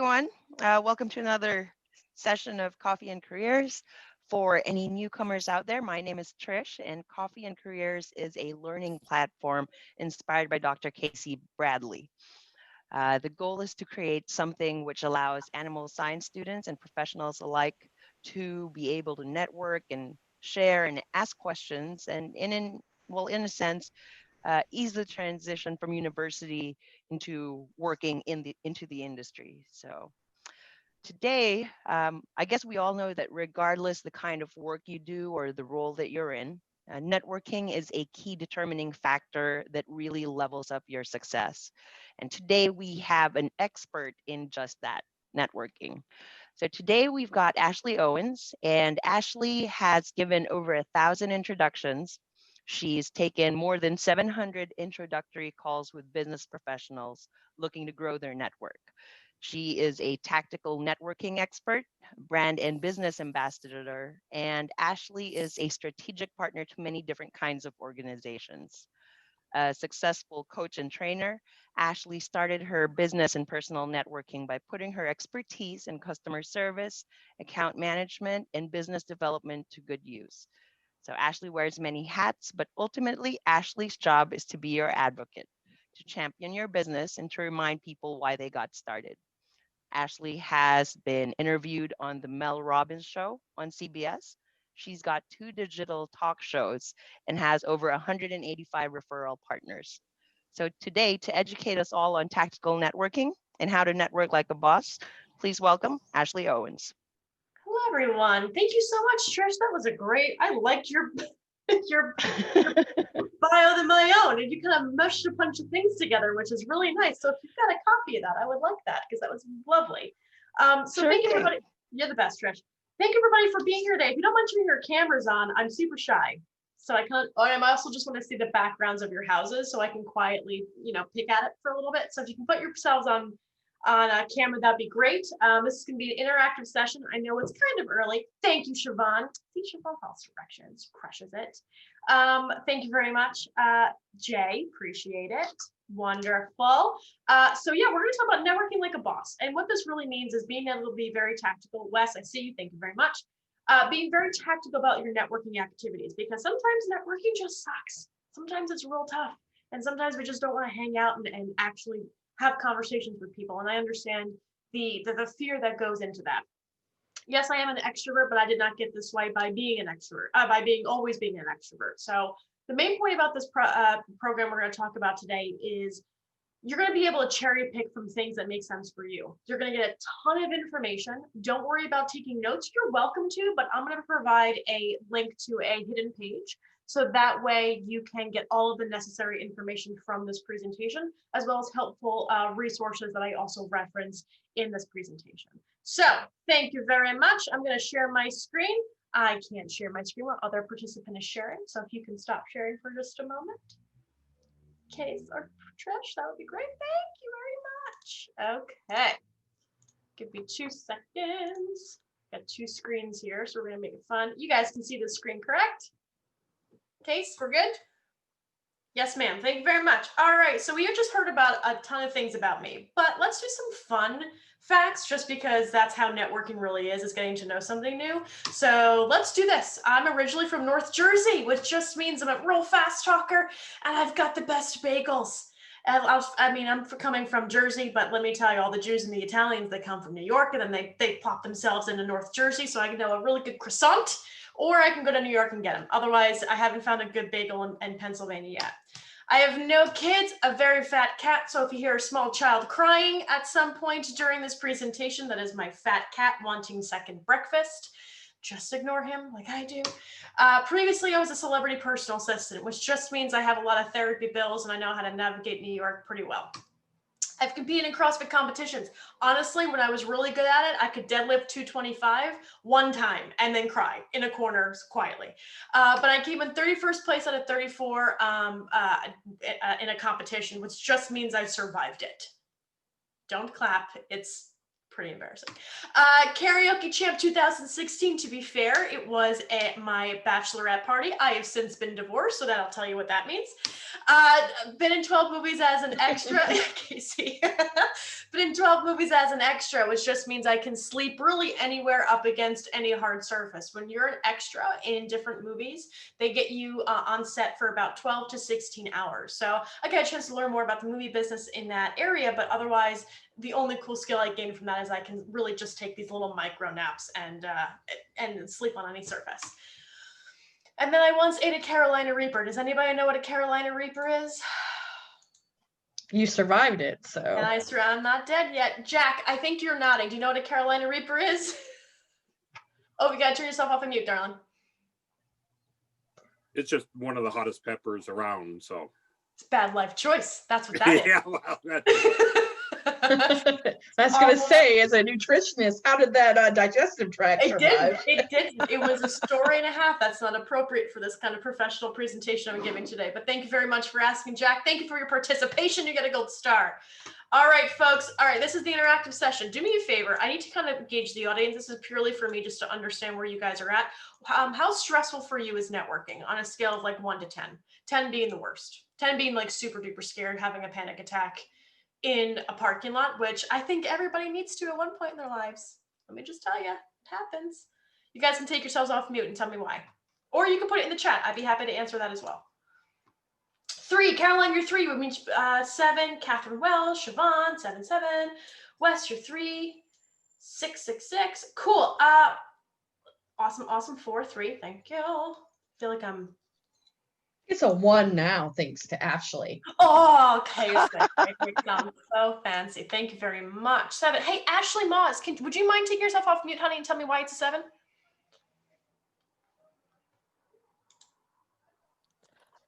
everyone. Welcome to another session of Coffee and Careers. For any newcomers out there, my name is Trish, and Coffee and Careers is a learning platform inspired by Dr. Casey Bradley. The goal is to create something which allows animal science students and professionals alike to be able to network and share and ask questions, and in a sense, ease the transition from university into working into the industry. So today, I guess we all know that regardless the kind of work you do or the role that you're in, networking is a key determining factor that really levels up your success. And today we have an expert in just that, networking. So today we've got Ashley Owens, and Ashley has given over 1,000 introductions. She's taken more than 700 introductory calls with business professionals looking to grow their network. She is a tactical networking expert, brand and business ambassador, and Ashley is a strategic partner to many different kinds of organizations. A successful coach and trainer, Ashley started her business and personal networking by putting her expertise in customer service, account management, and business development to good use. So Ashley wears many hats, but ultimately, Ashley's job is to be your advocate, to champion your business, and to remind people why they got started. Ashley has been interviewed on the Mel Robbins show on CBS. She's got two digital talk shows and has over 185 referral partners. So today, to educate us all on tactical networking and how to network like a boss, please welcome Ashley Owens. Hello, everyone. Thank you so much, Trish. That was a great. I liked your your bio than my own, and you kind of mushed a bunch of things together, which is really nice. So if you've got a copy of that, I would like that because that was lovely. So Sure thank you, thing. everybody. You're the best, Trish. Thank you, everybody, for being here today. If you don't mind turning your cameras on, I'm super shy, so I can't. Oh, I also just want to see the backgrounds of your houses, so I can quietly, pick at it for a little bit. So if you can put yourselves on a camera, that'd be great. This is going to be an interactive session. I know it's kind of early. Thank you, Siobhan. See, Siobhan follows directions, crushes it. Thank you very much, Jay. Appreciate it. Wonderful. So yeah, we're going to talk about networking like a boss. And what this really means is being able to be very tactical. Wes, I see you. Thank you very much. Being very tactical about your networking activities, because sometimes networking just sucks. Sometimes it's real tough. And sometimes we just don't want to hang out and actually have conversations with people. And I understand the fear that goes into that. Yes, I am an extrovert, but I did not get this way by being an extrovert, by always being an extrovert. So the main point about this program we're going to talk about today is you're going to be able to cherry pick from things that make sense for you. You're going to get a ton of information. Don't worry about taking notes. You're welcome to, but I'm going to provide a link to a hidden page. So that way you can get all of the necessary information from this presentation, as well as helpful resources that I also reference in this presentation. So thank you very much. I'm going to share my screen. I can't share my screen while other participant is sharing. So if you can stop sharing for just a moment. Case or Trish, that would be great. Thank you very much. Okay. Give me 2 seconds. Got 2 screens here, so we're going to make it fun. You guys can see the screen, correct? Case, we're good? Yes, ma'am. Thank you very much. All right, so we just heard about a ton of things about me, but let's do some fun facts, just because that's how networking really is getting to know something new. So let's do this. I'm originally from North Jersey, which just means I'm a real fast talker, and I've got the best bagels. And I'm coming from Jersey, but let me tell you, all the Jews and the Italians, they come from New York, and then they plop themselves into North Jersey, so I can know a really good croissant, or I can go to New York and get them. Otherwise, I haven't found a good bagel in Pennsylvania yet. I have no kids, a very fat cat, so if you hear a small child crying at some point during this presentation, that is my fat cat wanting second breakfast. Just ignore him like I do. Previously, I was a celebrity personal assistant, which just means I have a lot of therapy bills and I know how to navigate New York pretty well. I've competed in CrossFit competitions. Honestly, when I was really good at it, I could deadlift 225 one time and then cry in a corner quietly. But I came in 31st place out of 34 in a competition, which just means I survived it. Don't clap. It's Pretty embarrassing. Karaoke Champ 2016, to be fair, it was at my bachelorette party. I have since been divorced, so that'll tell you what that means. Been in 12 movies as an extra, Casey. Been in 12 movies as an extra, which just means I can sleep really anywhere up against any hard surface. When you're an extra in different movies, they get you on set for about 12 to 16 hours. So I got a chance to learn more about the movie business in that area, but otherwise, the only cool skill I gained from that is I can really just take these little micro naps and sleep on any surface. And then I once ate a Carolina Reaper. Does anybody know what a Carolina Reaper is? You survived it, so. And I'm not dead yet. Jack, I think you're nodding. Do you know what a Carolina Reaper is? Oh, you gotta turn yourself off and mute, darling. It's just one of the hottest peppers around, so. It's a bad life choice. That's what that is. Yeah, well, I was gonna say, as a nutritionist, how did that digestive tract survive? It didn't. It was a story and a half. That's not appropriate for this kind of professional presentation I'm giving today. But thank you very much for asking, Jack. Thank you for your participation. You get a gold star. All right, folks. All right, this is the interactive session. Do me a favor. I need to kind of gauge the audience. This is purely for me just to understand where you guys are at. How stressful for you is networking on a scale of like 1 to 10? 10 being the worst. 10 being like super duper scared, having a panic attack in a parking lot, which I think everybody needs to at one point in their lives. Let me just tell you, it happens. You guys can take yourselves off mute and tell me why. Or you can put it in the chat. I'd be happy to answer that as well. 3, Caroline, you're 3, which means 7, Catherine Wells, Siobhan, 7, Wes, you're 3, 6. Cool. Awesome. 4, 3, thank you. I feel like I'm It's a 1 now, thanks to Ashley. Oh, okay. You sound so fancy. Thank you very much. 7. Hey, Ashley Moss, would you mind taking yourself off mute, honey, and tell me why it's a 7?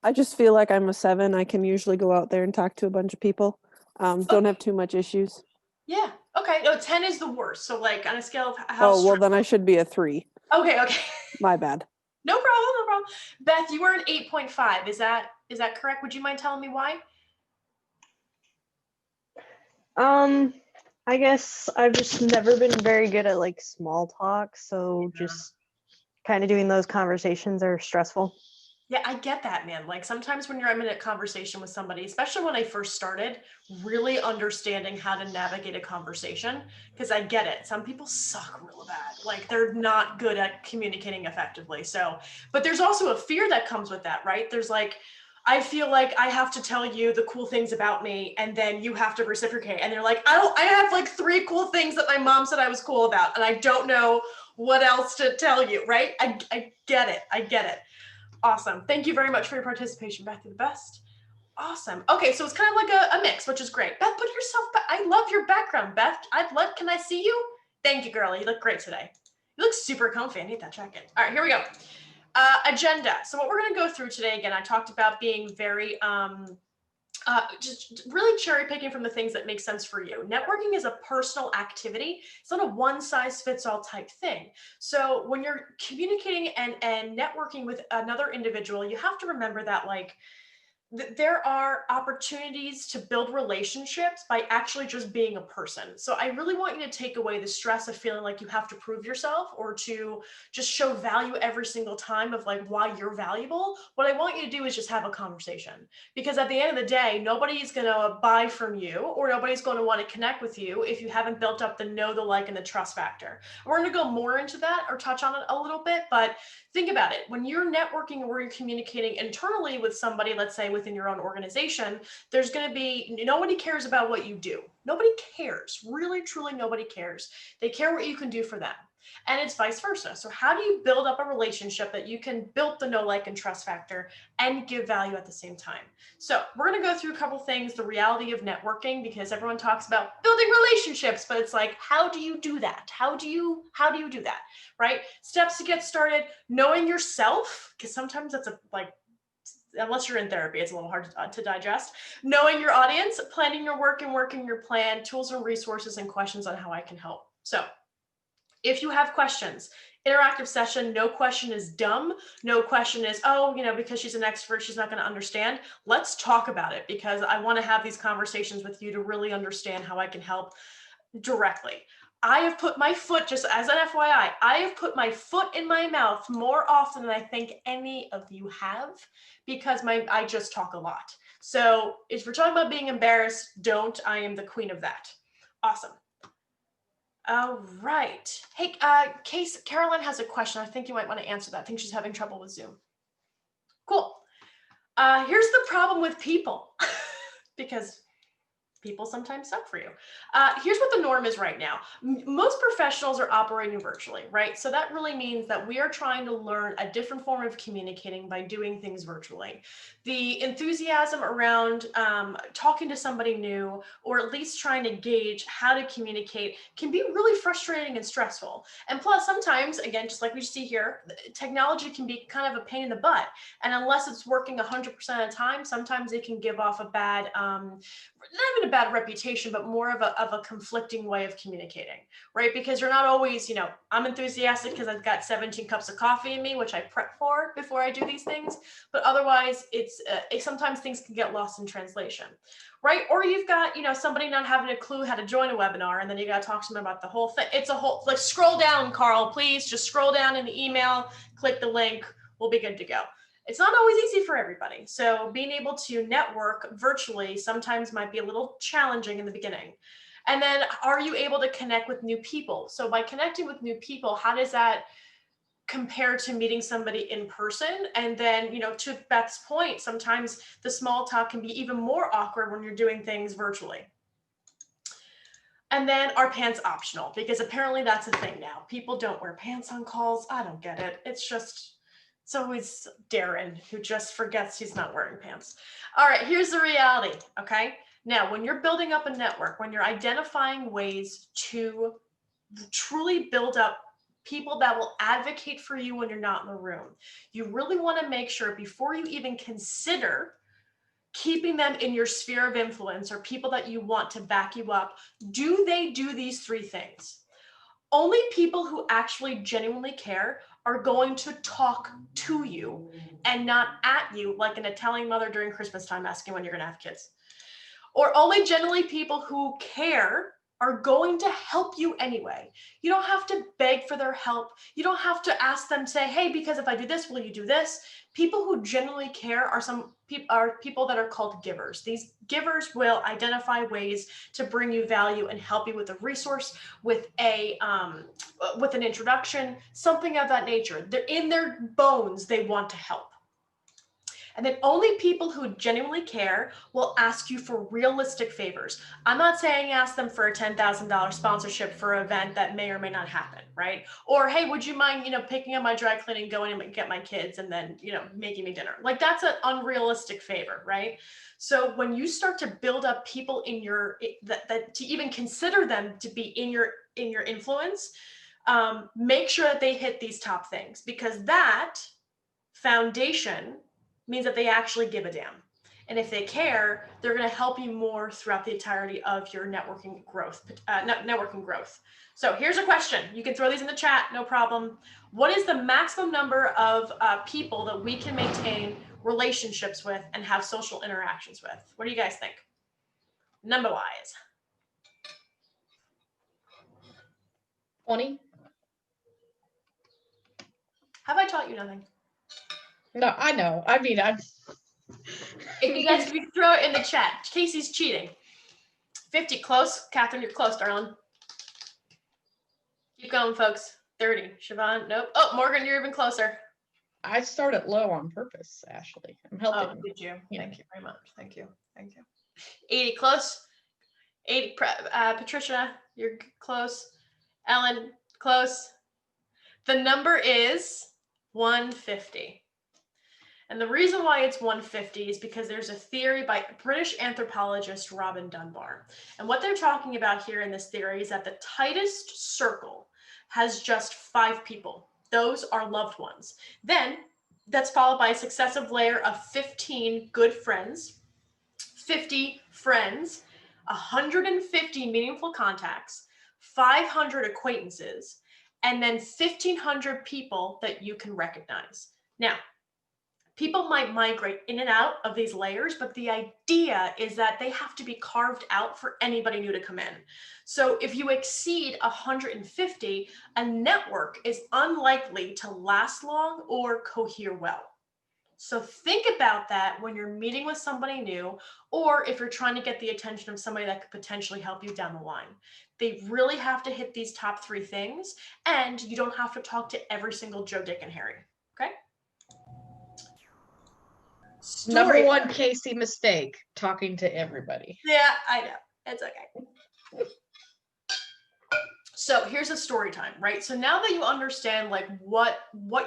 I just feel like I'm a 7. I can usually go out there and talk to a bunch of people. Don't have too much issues. Yeah. Okay. No, 10 is the worst. So, like, on a scale of how? Oh, well, then I should be a 3. Okay. My bad. No problem. Beth, you were an 8.5. Is that correct? Would you mind telling me why? I guess I've just never been very good at like small talk, so just kind of doing those conversations are stressful. Yeah, I get that, man. Like sometimes when I'm in a conversation with somebody, especially when I first started, really understanding how to navigate a conversation, because I get it. Some people suck real bad. Like they're not good at communicating effectively. So, but there's also a fear that comes with that, right? There's like, I feel like I have to tell you the cool things about me and then you have to reciprocate. And they're like, I have like 3 cool things that my mom said I was cool about. And I don't know what else to tell you, right? I get it. Awesome. Thank you very much for your participation, Beth. You're the best. Awesome. Okay, so it's kind of like a mix, which is great. Beth, put yourself back. I love your background, Beth. Can I see you? Thank you, girlie. You look great today. You look super comfy. I need that jacket. All right, here we go. Agenda. So what we're going to go through today, again, I talked about being very just really cherry picking from the things that make sense for you. Networking is a personal activity. It's not a one size fits all type thing. So when you're communicating and networking with another individual, you have to remember that like there are opportunities to build relationships by actually just being a person. So I really want you to take away the stress of feeling like you have to prove yourself or to just show value every single time of like why you're valuable. What I want you to do is just have a conversation, because at the end of the day, nobody's going to buy from you or nobody's going to want to connect with you if you haven't built up the know, the like, and the trust factor. We're going to go more into that or touch on it a little bit, but think about it. When you're networking or you're communicating internally with somebody, let's say within your own organization, there's going to be, nobody cares about what you do. Nobody cares. Really, truly, nobody cares. They care what you can do for them. And it's vice versa. So how do you build up a relationship that you can build the know, like, and trust factor and give value at the same time? So we're going to go through a couple things, the reality of networking, because everyone talks about building relationships, but it's like, how do you do that? How do you do that? Right? Steps to get started, knowing yourself, because sometimes that's unless you're in therapy, it's a little hard to digest. Knowing your audience, planning your work and working your plan, tools and resources, and questions on how I can help. So if you have questions, interactive session, no question is dumb. No question is, oh, because she's an expert, she's not going to understand. Let's talk about it, because I want to have these conversations with you to really understand how I can help directly. I have put my foot, just as an FYI, I have put my foot in my mouth more often than I think any of you have, because I just talk a lot. So if we're talking about being embarrassed, don't. I am the queen of that. Awesome. All right. Hey, Caroline has a question. I think you might want to answer that. I think she's having trouble with Zoom. Cool. Here's the problem with people, because people sometimes suck for you. Here's what the norm is right now. Most professionals are operating virtually, right? So that really means that we are trying to learn a different form of communicating by doing things virtually. The enthusiasm around talking to somebody new, or at least trying to gauge how to communicate, can be really frustrating and stressful. And plus, sometimes, again, just like we see here, technology can be kind of a pain in the butt. And unless it's working 100% of the time, sometimes it can give off a bad, not even a bad reputation, but more of a conflicting way of communicating, right? Because you're not always, I'm enthusiastic because I've got 17 cups of coffee in me, which I prep for before I do these things. But otherwise, sometimes things can get lost in translation, right? Or you've got, somebody not having a clue how to join a webinar, and then you got to talk to them about the whole thing. It's a whole, like, scroll down, Carl, please. Just scroll down in the email, click the link, we'll be good to go. It's not always easy for everybody. So being able to network virtually sometimes might be a little challenging in the beginning. And then, are you able to connect with new people? So by connecting with new people, how does that compare to meeting somebody in person? And then, to Beth's point, sometimes the small talk can be even more awkward when you're doing things virtually. And then, are pants optional? Because apparently that's a thing now. People don't wear pants on calls. I don't get it. It's always Darren who just forgets he's not wearing pants. All right, here's the reality, okay? Now, when you're building up a network, when you're identifying ways to truly build up people that will advocate for you when you're not in the room, you really want to make sure before you even consider keeping them in your sphere of influence, or people that you want to back you up, do they do these three things? Only people who actually genuinely care are going to talk to you and not at you, like an Italian mother during Christmas time asking when you're going to have kids. Or only generally people who care are going to help you anyway. You don't have to beg for their help. You don't have to ask them, say, hey, because if I do this, will you do this? People who genuinely care are people that are called givers. These givers will identify ways to bring you value and help you with a resource, with an introduction, something of that nature. They're in their bones, they want to help. And then only people who genuinely care will ask you for realistic favors. I'm not saying ask them for a $10,000 sponsorship for an event that may or may not happen, right? Or, hey, would you mind, picking up my dry cleaning, going and get my kids, and then, making me dinner? Like, that's an unrealistic favor, right? So when you start to build up people in that to even consider them to be in your influence, make sure that they hit these top things, because that foundation means that they actually give a damn. And if they care, they're going to help you more throughout the entirety of your networking growth. So here's a question. You can throw these in the chat, no problem. What is the maximum number of people that we can maintain relationships with and have social interactions with? What do you guys think? Number-wise. 20? Have I taught you nothing? No, I know. I mean, If you guys could throw it in the chat. Casey's cheating. 50, close. Catherine, you're close, darling. Keep going, folks. 30. Siobhan, nope. Oh, Morgan, you're even closer. I started low on purpose, Ashley. I'm helping. Oh, did you? Yeah. Thank you very much. Thank you. 80, close. 80, Patricia, you're close. Ellen, close. The number is 150. And the reason why it's 150 is because there's a theory by British anthropologist Robin Dunbar. And what they're talking about here in this theory is that the tightest circle has just 5 people. Those are loved ones. Then that's followed by a successive layer of 15 good friends, 50 friends, 150 meaningful contacts, 500 acquaintances, and then 1,500 people that you can recognize. Now, People might migrate in and out of these layers, but the idea is that they have to be carved out for anybody new to come in. So if you exceed 150, a network is unlikely to last long or cohere well. So think about that when you're meeting with somebody new, or if you're trying to get the attention of somebody that could potentially help you down the line. They really have to hit these top 3 things, and you don't have to talk to every single Joe, Dick, and Harry, okay? Number one Casey mistake, talking to everybody. Yeah, I know. It's okay. So here's a story time, right? So now that you understand like what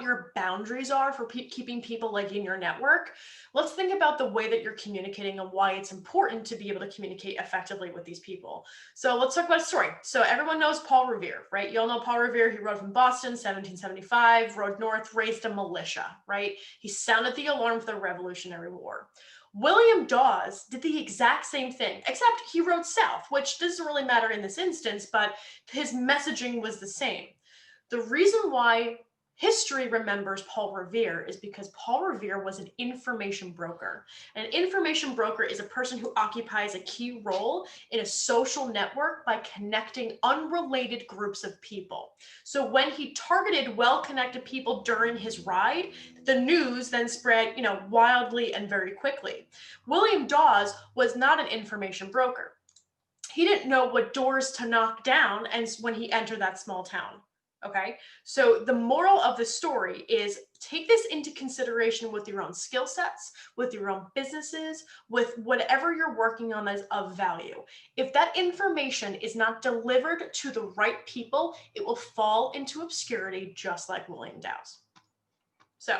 your boundaries are for keeping people like in your network, let's think about the way that you're communicating and why it's important to be able to communicate effectively with these people. So let's talk about a story. So everyone knows Paul Revere, right? You all know Paul Revere. He rode from Boston, 1775, rode north, raised a militia, right? He sounded the alarm for the Revolutionary War. William Dawes did the exact same thing, except he rode south, which doesn't really matter in this instance, but his messaging was the same. The reason why history remembers Paul Revere is because Paul Revere was an information broker. An information broker is a person who occupies a key role in a social network by connecting unrelated groups of people. So when he targeted well-connected people during his ride, the news then spread, wildly and very quickly. William Dawes was not an information broker. He didn't know what doors to knock down and when he entered that small town. Okay, so the moral of the story is take this into consideration with your own skill sets, with your own businesses, with whatever you're working on as of value. If that information is not delivered to the right people, it will fall into obscurity just like William Dawes. So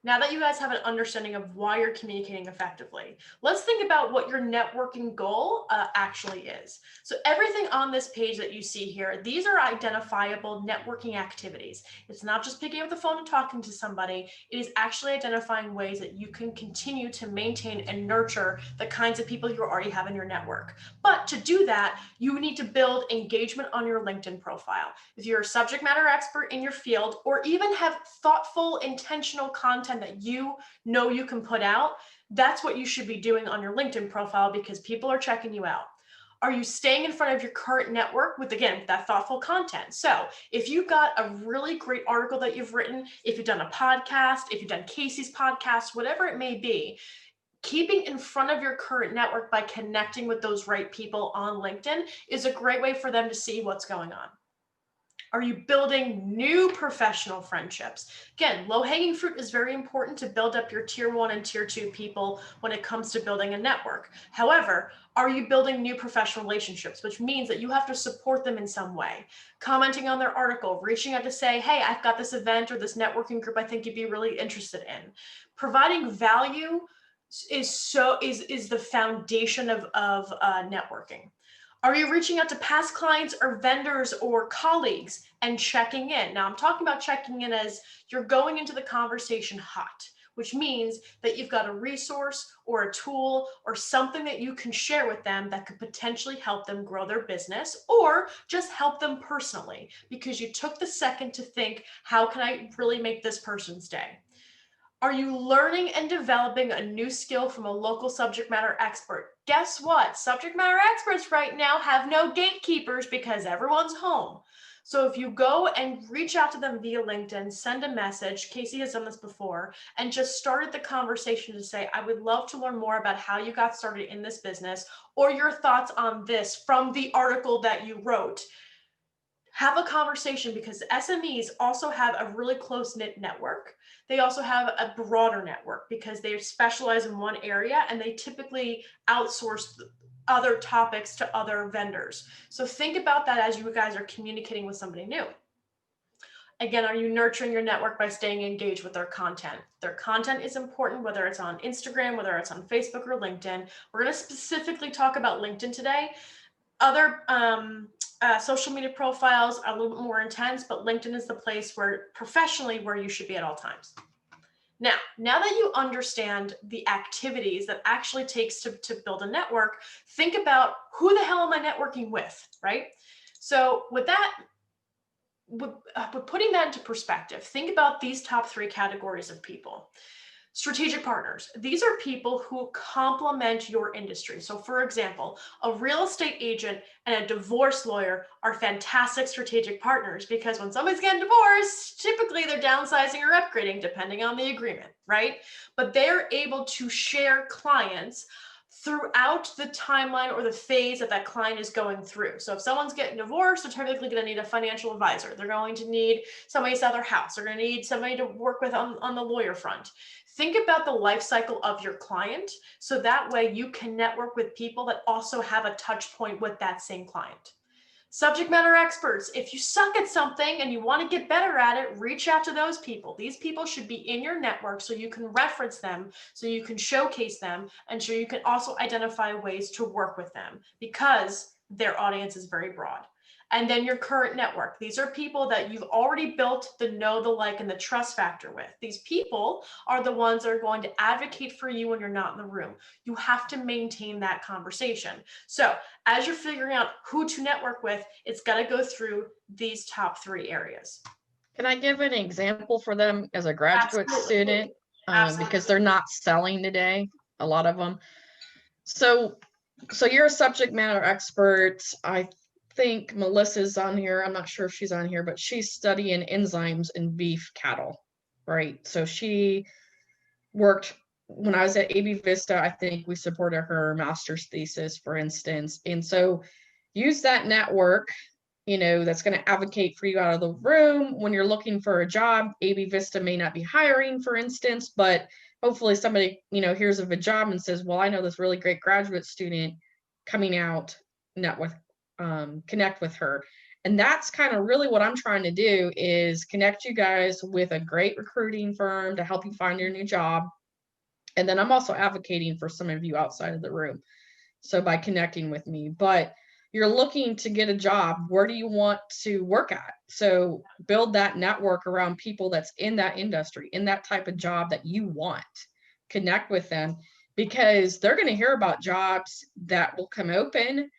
now that you guys have an understanding of why you're communicating effectively, let's think about what your networking goal actually is. So everything on this page that you see here, these are identifiable networking activities. It's not just picking up the phone and talking to somebody. It is actually identifying ways that you can continue to maintain and nurture the kinds of people you already have in your network. But to do that, you need to build engagement on your LinkedIn profile. If you're a subject matter expert in your field, or even have thoughtful, intentional content that you know you can put out, that's what you should be doing on your LinkedIn profile because people are checking you out. Are you staying in front of your current network with, again, that thoughtful content? So if you've got a really great article that you've written, if you've done a podcast, if you've done Casey's podcast, whatever it may be, keeping in front of your current network by connecting with those right people on LinkedIn is a great way for them to see what's going on. Are you building new professional friendships? Again, low-hanging fruit is very important to build up your tier 1 and tier 2 people when it comes to building a network. However, are you building new professional relationships, which means that you have to support them in some way? Commenting on their article, reaching out to say, hey, I've got this event or this networking group I think you'd be really interested in. Providing value is the foundation of networking. Are you reaching out to past clients or vendors or colleagues and checking in? Now, I'm talking about checking in as you're going into the conversation hot, which means that you've got a resource or a tool or something that you can share with them that could potentially help them grow their business or just help them personally because you took the second to think, how can I really make this person's day? Are you learning and developing a new skill from a local subject matter expert? Guess what? Subject matter experts right now have no gatekeepers because everyone's home. So if you go and reach out to them via LinkedIn, send a message, Casey has done this before, and just started the conversation to say, I would love to learn more about how you got started in this business or your thoughts on this from the article that you wrote. Have a conversation because SMEs also have a really close-knit network. They also have a broader network because they specialize in one area and they typically outsource other topics to other vendors. So think about that as you guys are communicating with somebody new. Again, are you nurturing your network by staying engaged with their content? Their content is important, whether it's on Instagram, whether it's on Facebook or LinkedIn. We're going to specifically talk about LinkedIn today. Other social media profiles are a little bit more intense, but LinkedIn is the place where professionally where you should be at all times. Now that you understand the activities that actually takes to build a network, think about who the hell am I networking with, right? So with that, with putting that into perspective, think about these top 3 categories of people. Strategic partners. These are people who complement your industry. So for example, a real estate agent and a divorce lawyer are fantastic strategic partners because when somebody's getting divorced, typically they're downsizing or upgrading depending on the agreement, right? But they're able to share clients throughout the timeline or the phase that that client is going through. So if someone's getting divorced, they're typically going to need a financial advisor. They're going to need somebody to sell their house. They're going to need somebody to work with on the lawyer front. Think about the life cycle of your client so that way you can network with people that also have a touch point with that same client. Subject matter experts. If you suck at something and you want to get better at it, reach out to those people. These people should be in your network so you can reference them, so you can showcase them, and so you can also identify ways to work with them because their audience is very broad. And then your current network. These are people that you've already built the know, the like, and the trust factor with. These people are the ones that are going to advocate for you when you're not in the room. You have to maintain that conversation. So as you're figuring out who to network with, it's got to go through these top 3 areas. Can I give an example for them as a graduate Absolutely. student? Absolutely. Because they're not selling today, a lot of them. So you're a subject matter expert. I think Melissa's on here. I'm not sure if she's on here, but she's studying enzymes in beef cattle, right? So she worked when I was at AB Vista. I think we supported her master's thesis, for instance. And so use that network, that's going to advocate for you out of the room when you're looking for a job. AB Vista may not be hiring, for instance, but hopefully somebody, hears of a job and says, well, I know this really great graduate student coming out, connect with her. And that's kind of really what I'm trying to do is connect you guys with a great recruiting firm to help you find your new job. And then I'm also advocating for some of you outside of the room. So by connecting with me, but you're looking to get a job, where do you want to work at? So build that network around people that's in that industry, in that type of job that you want. Connect with them because they're going to hear about jobs that will come open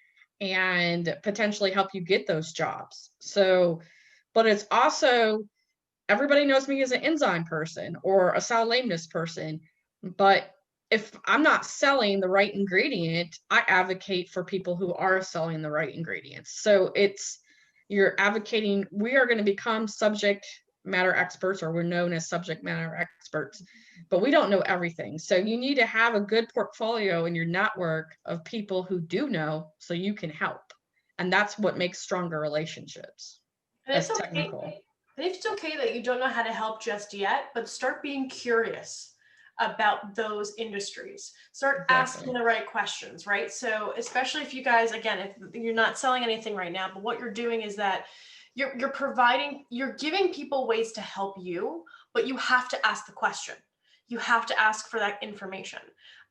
and potentially help you get those jobs. So, but it's also, everybody knows me as an enzyme person or a sow lameness person, but if I'm not selling the right ingredient, I advocate for people who are selling the right ingredients. So you're advocating, we are going to become subject matter experts, or we're known as subject matter experts, but we don't know everything. So you need to have a good portfolio in your network of people who do know so you can help. And that's what makes stronger relationships. And it's okay. Technical. And it's okay that you don't know how to help just yet, but start being curious about those industries. Start asking the right questions, right? So especially if you guys, again, if you're not selling anything right now, but what you're doing is that you're giving people ways to help you, but you have to ask the question. You have to ask for that information.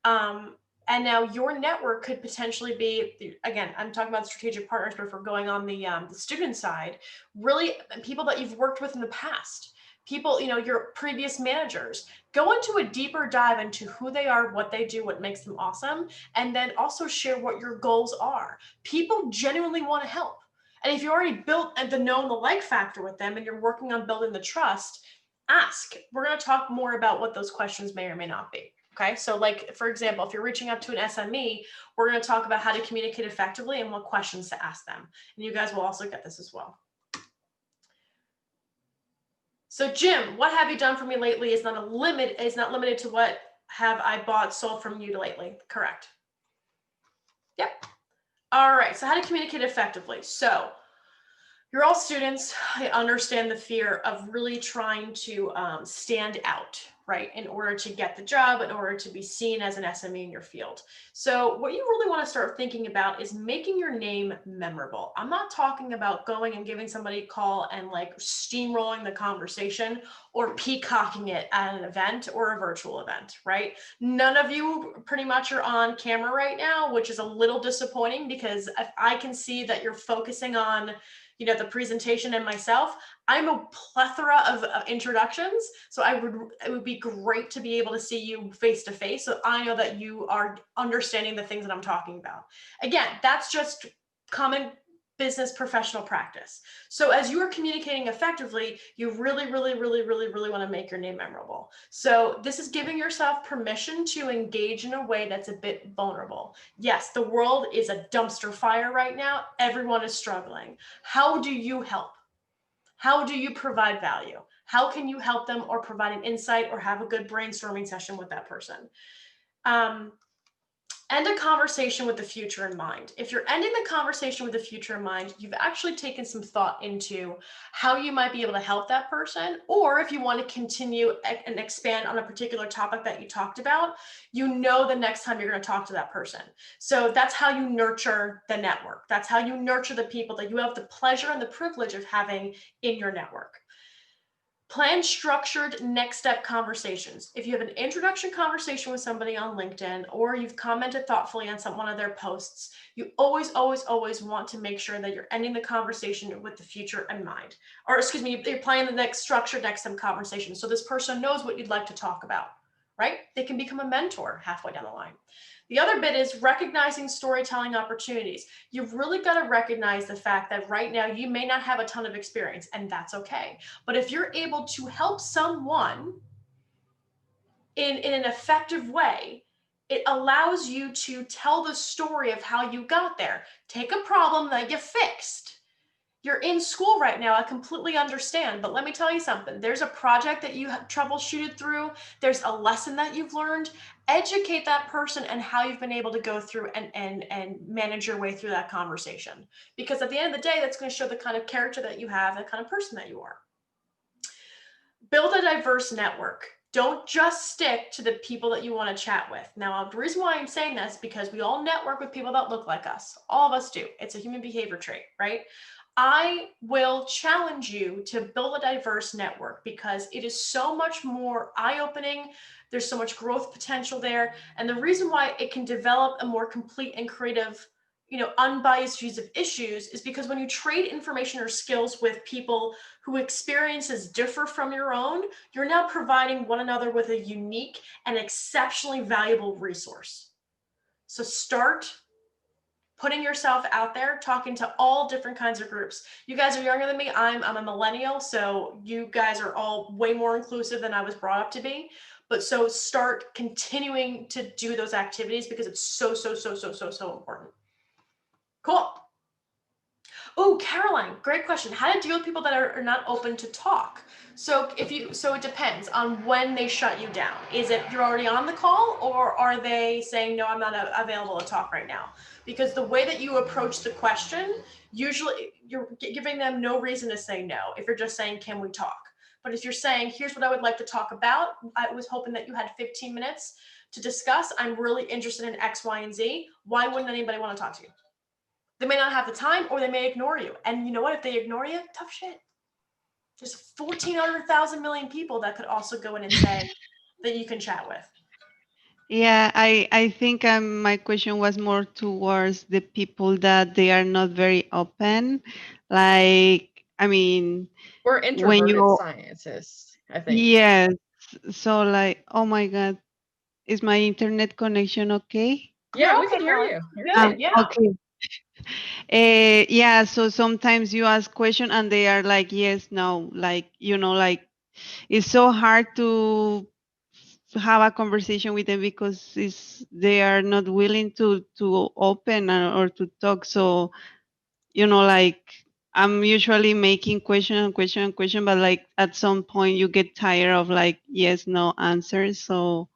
And now your network could potentially be, again, I'm talking about strategic partners, but if we're going on the student side, really people that you've worked with in the past. People, your previous managers, go into a deeper dive into who they are, what they do, what makes them awesome, and then also share what your goals are. People genuinely want to help. And if you already built the know and the like factor with them and you're working on building the trust, ask. We're going to talk more about what those questions may or may not be. Okay, so like, for example, if you're reaching out to an SME, we're going to talk about how to communicate effectively and what questions to ask them. And you guys will also get this as well. So Jim, what have you done for me lately is not limited to what have I bought, sold from you lately. Correct. Yep. All right, so how to communicate effectively. So you're all students. I understand the fear of really trying to stand out, right? In order to get the job, in order to be seen as an SME in your field. So what you really want to start thinking about is making your name memorable. I'm not talking about going and giving somebody a call and like steamrolling the conversation or peacocking it at an event or a virtual event, right? None of you pretty much are on camera right now, which is a little disappointing because if I can see that you're focusing on the presentation and myself, I'm a plethora of introductions. So it would be great to be able to see you face to face. So I know that you are understanding the things that I'm talking about. Again, that's just common business professional practice. So as you are communicating effectively, you really want to make your name memorable. So this is giving yourself permission to engage in a way that's a bit vulnerable. Yes, the world is a dumpster fire right now. Everyone is struggling. How do you help? How do you provide value? How can you help them or provide an insight or have a good brainstorming session with that person? End a conversation with the future in mind. If you're ending the conversation with the future in mind, you've actually taken some thought into how you might be able to help that person, or if you want to continue and expand on a particular topic that you talked about, you know the next time you're going to talk to that person. So that's how you nurture the network. That's how you nurture the people that you have the pleasure and the privilege of having in your network. Plan structured next step conversations. If you have an introduction conversation with somebody on LinkedIn, or you've commented thoughtfully on one of their posts, you always want to make sure that you're ending the conversation with the future in mind. Or excuse me, you're planning the next structured next step conversation. So this person knows what you'd like to talk about, right? They can become a mentor halfway down the line. The other bit is recognizing storytelling opportunities. You've really got to recognize the fact that right now you may not have a ton of experience, and that's okay. But if you're able to help someone in an effective way, it allows you to tell the story of how you got there. Take a problem that you fixed. You're in school right now, I completely understand, but let me tell you something. There's a project that you have troubleshooted through. There's a lesson that you've learned. Educate that person and how you've been able to go through and manage your way through that conversation. Because at the end of the day, that's going to show the kind of character that you have, the kind of person that you are. Build a diverse network. Don't just stick to the people that you want to chat with. Now, the reason why I'm saying that is because we all network with people that look like us. All of us do. It's a human behavior trait, right? I will challenge you to build a diverse network because it is so much more eye-opening. There's so much growth potential there. And the reason why it can develop a more complete and creative, unbiased views of issues is because when you trade information or skills with people who experiences differ from your own, you're now providing one another with a unique and exceptionally valuable resource. So start putting yourself out there, talking to all different kinds of groups. You guys are younger than me. I'm a millennial, so you guys are all way more inclusive than I was brought up to be. But so start continuing to do those activities because it's so important. Cool. Oh, Caroline, great question. How to deal with people that are not open to talk? So it depends on when they shut you down. Is it you're already on the call, or are they saying, no, I'm not available to talk right now? Because the way that you approach the question, usually you're giving them no reason to say no if you're just saying, can we talk? But if you're saying, here's what I would like to talk about, I was hoping that you had 15 minutes to discuss. I'm really interested in X, Y, and Z. Why wouldn't anybody want to talk to you? They may not have the time, or they may ignore you. And you know what? If they ignore you, tough shit. There's 1,400,000 million people that could also go in and say that you can chat with. Yeah, I think my question was more towards the people that they are not very open. Like, I mean, We're when introverted you, scientists, I think. yes, so like, oh my God, is my internet connection okay? Yeah, You're we can okay, hear Caroline. you. You're Good, good. yeah. Okay. Yeah, so sometimes you ask question and they are like, yes, no, like, like it's so hard to have a conversation with them because they are not willing to open or to talk. So, like I'm usually making question and question and question, but like at some point you get tired of like yes, no answers. So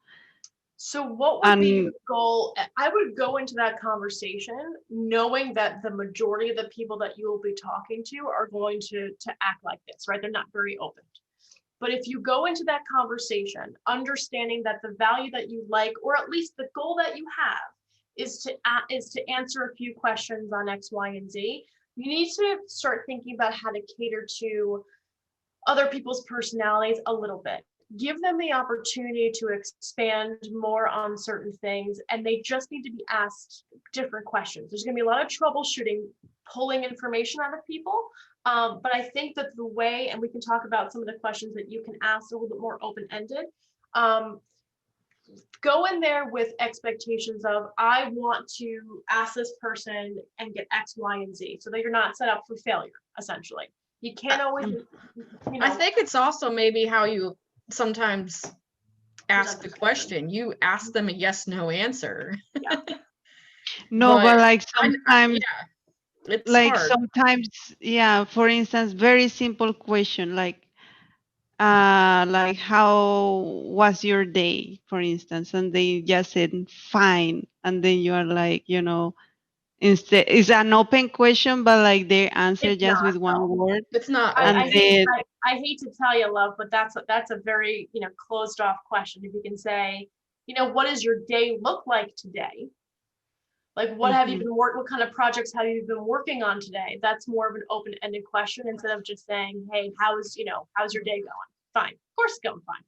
what would be your And goal? I would go into that conversation knowing that the majority of the people that you will be talking to are going to act like this, right? They're not very open. But if you go into that conversation understanding that the value that you like, or at least the goal that you have, is to answer a few questions on X, Y, and Z, you need to start thinking about how to cater to other people's personalities a little bit. Give them the opportunity to expand more on certain things, and they just need to be asked different questions. There's going to be a lot of troubleshooting, pulling information out of people. But I think that the way, and we can talk about some of the questions that you can ask a little bit more open-ended. go in there with expectations of, I want to ask this person and get X, Y, and Z, so that you're not set up for failure, essentially. You can't always, I think it's also maybe how you sometimes ask the question. You ask them a yes, no answer. Yeah. No, but like yeah, it's like hard. sometimes, yeah, for instance, very simple question like how was your day, for instance, and they just said fine, and then you are like, instead it's an open question, but like they answer It's just not, with one no. word, It's not and I open. hate, then I hate to tell you, love, but that's a very, closed off question. If you can say, what does your day look like today? Like, what have you been what kind of projects have you been working on today? That's more of an open-ended question, instead of just saying, hey, how's your day going? Fine. Of course it's going fine.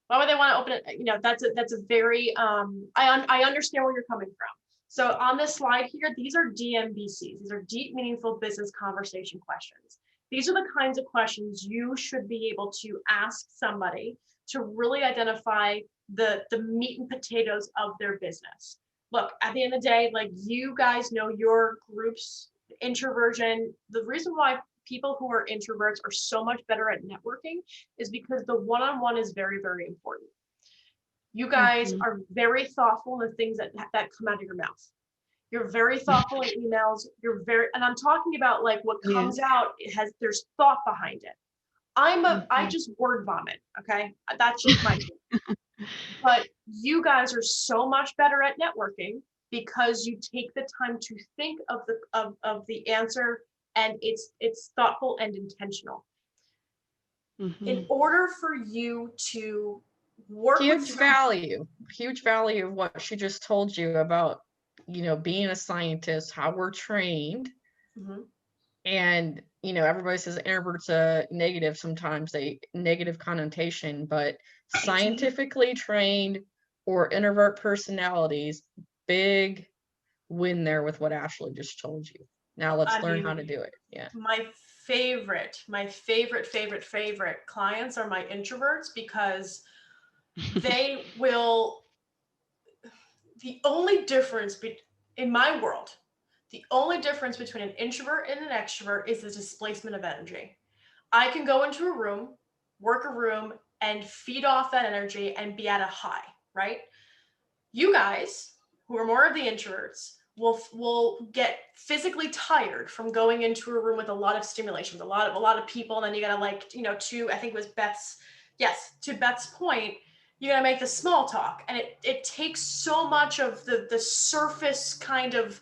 Why would they want to open it? That's a very, I understand where you're coming from. So on this slide here, these are DMBCs. These are deep, meaningful business conversation questions. These are the kinds of questions you should be able to ask somebody to really identify the meat and potatoes of their business. Look, at the end of the day, like, you guys know your group's introversion. The reason why people who are introverts are so much better at networking is because the one-on-one is very, very important. You guys are very thoughtful in the things that come out of your mouth. You're very thoughtful in emails. And I'm talking about like what comes yes. out, there's thought behind it. I just word vomit. Okay. That's just my thing. But you guys are so much better at networking because you take the time to think of the answer, and it's thoughtful and intentional. In order for you to work huge value of what she just told you about, being a scientist, how we're trained. And everybody says introverts a negative, sometimes a negative connotation, but scientifically trained or introvert personalities, big win there with what Ashley just told you. Now let's learn how to do it. Yeah. My favorite clients are my introverts, because they will, the only difference in my world, the only difference between an introvert and an extrovert is the displacement of energy. I can go into a room, work a room, and feed off that energy and be at a high, right? You guys, who are more of the introverts, will get physically tired from going into a room with a lot of stimulations, a lot of people, and then you gotta, like, to, I think it was to Beth's point, you gotta make the small talk, and it takes so much of the surface kind of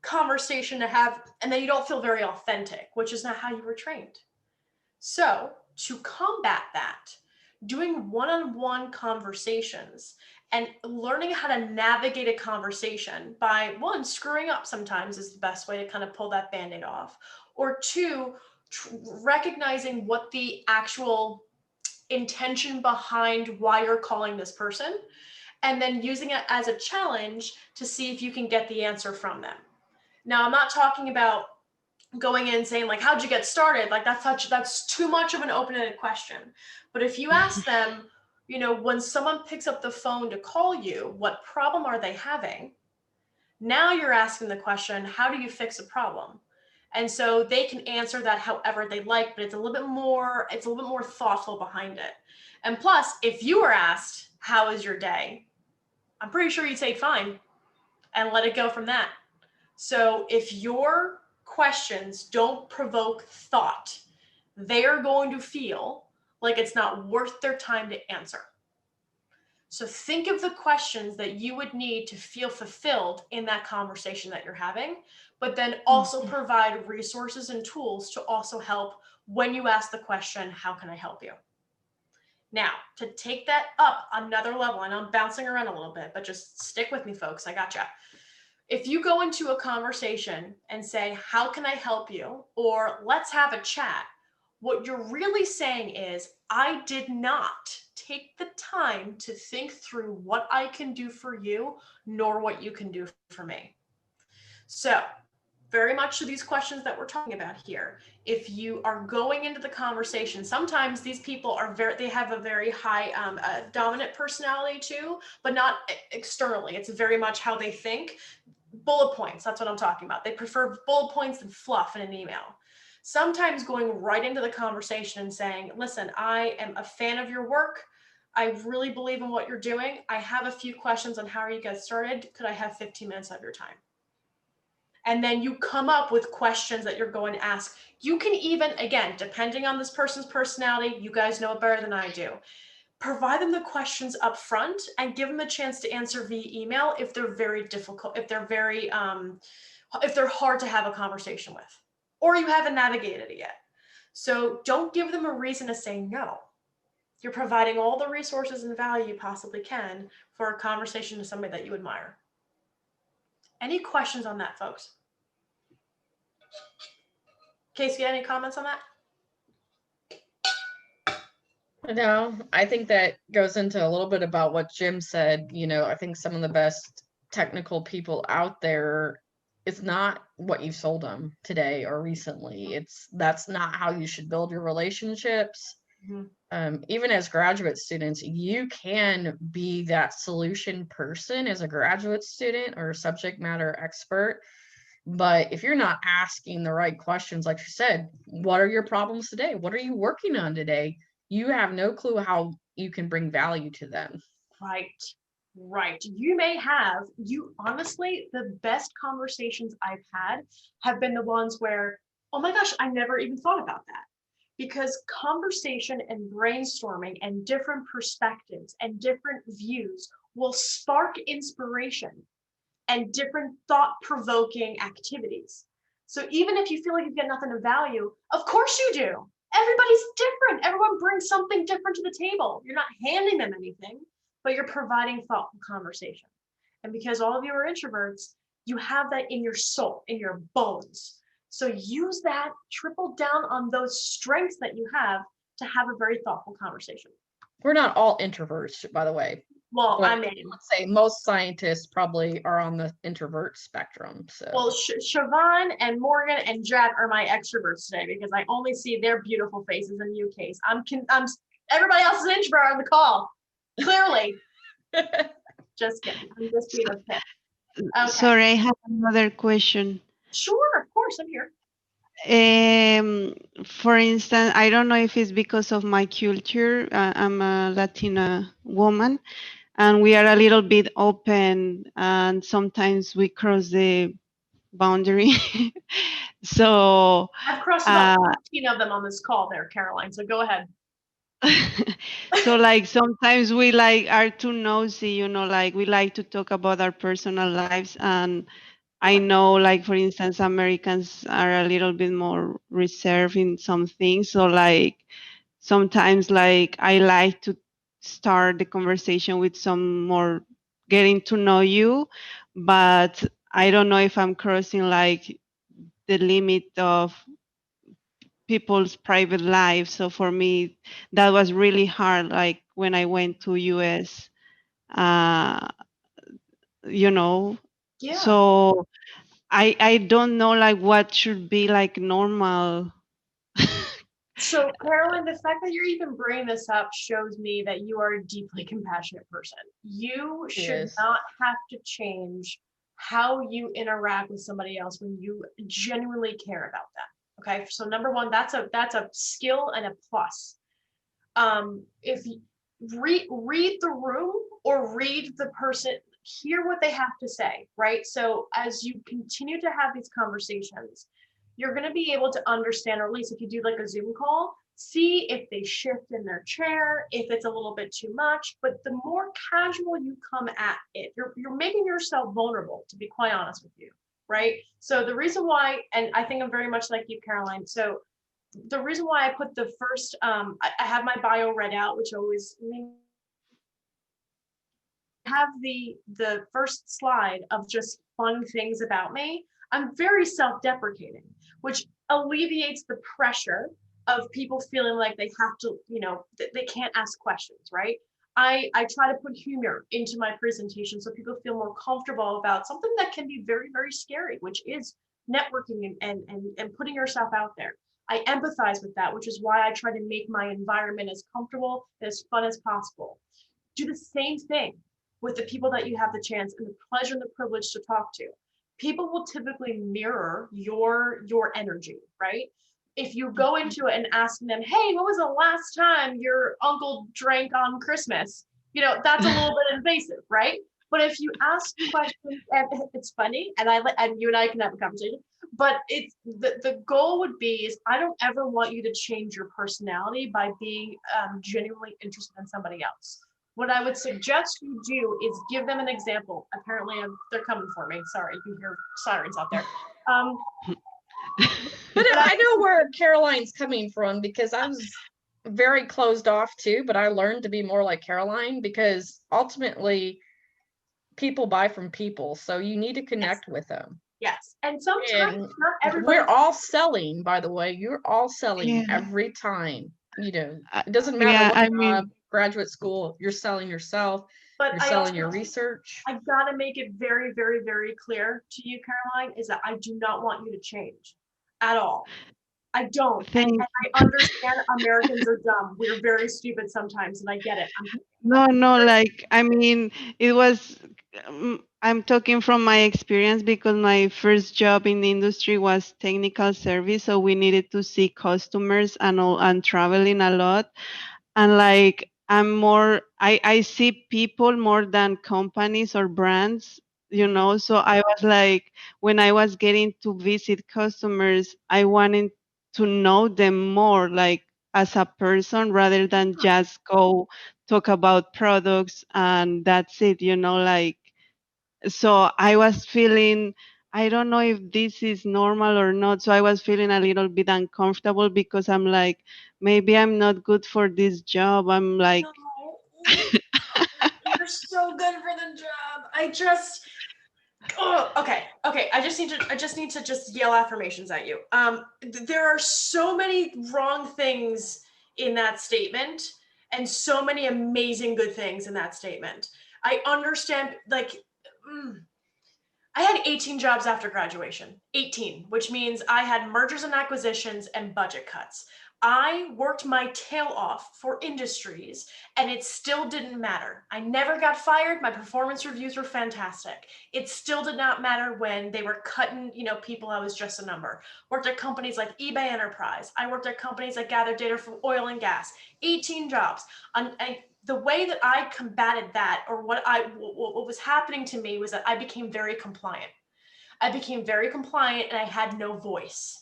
conversation to have, and then you don't feel very authentic, which is not how you were trained. So to combat that, doing one-on-one conversations and learning how to navigate a conversation by, one, screwing up sometimes is the best way to kind of pull that Band-Aid off, or two, recognizing what the actual intention behind why you're calling this person, and then using it as a challenge to see if you can get the answer from them. Now, I'm not talking about going in and saying, like, how'd you get started? Like, that's too much of an open-ended question. But if you ask them, when someone picks up the phone to call you, what problem are they having? Now you're asking the question, how do you fix a problem? And so they can answer that however they like, but it's a little bit more thoughtful behind it. And plus, if you were asked, how is your day? I'm pretty sure you'd say fine and let it go from that. So if your questions don't provoke thought, they are going to feel like it's not worth their time to answer. So think of the questions that you would need to feel fulfilled in that conversation that you're having, but then also provide resources and tools to also help when you ask the question, how can I help you? Now, to take that up another level, and I'm bouncing around a little bit, but just stick with me, folks. I gotcha. If you go into a conversation and say, how can I help you? Or let's have a chat. What you're really saying is, I did not take the time to think through what I can do for you, nor what you can do for me. So very much to these questions that we're talking about here. If you are going into the conversation, sometimes these people are they have a very high dominant personality too, but not externally. It's very much how they think. Bullet points, that's what I'm talking about. They prefer bullet points and fluff in an email. Sometimes going right into the conversation and saying, listen, I am a fan of your work. I really believe in what you're doing. I have a few questions on how you get started. Could I have 15 minutes of your time? And then you come up with questions that you're going to ask. You can even, again, depending on this person's personality, you guys know it better than I do, provide them the questions up front and give them a chance to answer via email if they're very difficult, if they're very, if they're hard to have a conversation with, or you haven't navigated it yet. So don't give them a reason to say no. You're providing all the resources and value you possibly can for a conversation to somebody that you admire. Any questions on that, folks? Casey, any comments on that? No, I think that goes into a little bit about what Jim said. You know, I think some of the best technical people out there, it's not what you sold them today or recently. That's not how you should build your relationships. Even as graduate students, you can be that solution person as a graduate student or subject matter expert. But if you're not asking the right questions, like you said, what are your problems today? What are you working on today? You have no clue how you can bring value to them. Right. You may have, honestly, the best conversations I've had have been the ones where, oh my gosh, I never even thought about that. Because conversation and brainstorming and different perspectives and different views will spark inspiration and different thought-provoking activities. So even if you feel like you get nothing of value, of course you do. Everybody's different. Everyone brings something different to the table. You're not handing them anything, but you're providing thoughtful conversation. And because all of you are introverts, you have that in your soul, in your bones. So use that, triple down on those strengths that you have to have a very thoughtful conversation. We're not all introverts, by the way. Well, But I mean, let's say most scientists probably are on the introvert spectrum. So, well, Siobhan and Morgan and Jet are my extroverts today because I only see their beautiful faces in you, Case. I'm everybody else is an introvert on the call. Clearly. Just kidding. I'm just being a pet. Okay. Sorry, I have another question. Sure, of course, I'm here. For instance, I don't know if it's because of my culture. I'm a Latina woman, and we are a little bit open, and sometimes we cross the boundary. So I've crossed about 15 of them on this call there, Caroline. So go ahead. so like sometimes we like are too nosy, you know, like we like to talk about our personal lives, and I know, like, for instance, Americans are a little bit more reserved in some things. So, like, sometimes, like, I like to start the conversation with some more getting to know you, but I don't know if I'm crossing, like, the limit of people's private lives. So for me, that was really hard, like, when I went to US, uh, you know. Yeah. So I don't know like what should be like normal. So Caroline, the fact that you're even bringing this up shows me that you are a deeply compassionate person. You should not have to change how you interact with somebody else when you genuinely care about them. Okay, so number one, that's a skill and a plus. If you read the room or read the person, hear what they have to say, right? So as you continue to have these conversations, you're going to be able to understand, or at least if you do like a Zoom call, see if they shift in their chair, if it's a little bit too much. But the more casual you come at it, you're making yourself vulnerable, to be quite honest with you, right? So the reason why, and I think I'm very much like you, Caroline. So the reason why I put the first, I have my bio read out, which always have the first slide of just fun things about me. I'm very self-deprecating, which alleviates the pressure of people feeling like they have to, you know, they can't ask questions, right? I try to put humor into my presentation so people feel more comfortable about something that can be very, very scary, which is networking and putting yourself out there. I empathize with that, which is why I try to make my environment as comfortable, as fun as possible. Do the same thing with the people that you have the chance and the pleasure and the privilege to talk to. People will typically mirror your energy, right? If you go into it and ask them, hey, when was the last time your uncle drank on Christmas? You know, that's a little bit invasive, right? But if you ask questions, and it's funny, and you and I can have a conversation, but it's the goal would be is I don't ever want you to change your personality by being genuinely interested in somebody else. What I would suggest you do is give them an example. Apparently, they're coming for me. Sorry, you can hear sirens out there. But I know where Caroline's coming from, because I was very closed off too, but I learned to be more like Caroline, because ultimately people buy from people. So you need to connect with them. Yes. And sometimes And not everybody. we're all selling, by the way. You're all selling Yeah. every time. You know, Uh, it doesn't matter yeah, what I mean, graduate school, you're selling yourself, But you're I selling also, your research. I gotta make it very, very, very clear to you, Caroline, is that I do not want you to change at all. I don't. And thank I understand Americans are dumb. We're very stupid sometimes, and I get it. no, like, I mean, it was, I'm talking from my experience because my first job in the industry was technical service. So we needed to see customers and all, and traveling a lot. And like, I see people more than companies or brands, you know. So I was like, when I was getting to visit customers, I wanted to know them more, like as a person, rather than just go talk about products and that's it, you know. Like, so I was feeling, I don't know if this is normal or not. So I was feeling a little bit uncomfortable because I'm like, maybe I'm not good for this job. I'm like, No, you're so good for the job. Okay. I just need to just yell affirmations at you. There are so many wrong things in that statement and so many amazing good things in that statement. I understand, like, I had 18 jobs after graduation, 18, which means I had mergers and acquisitions and budget cuts. I worked my tail off for industries and it still didn't matter. I never got fired. My performance reviews were fantastic. It still did not matter when they were cutting, people. I was just a number. Worked at companies like eBay Enterprise. I worked at companies that gathered data from oil and gas. 18 jobs. The way that I combated that, or what was happening to me, was that I became very compliant. I became very compliant and I had no voice.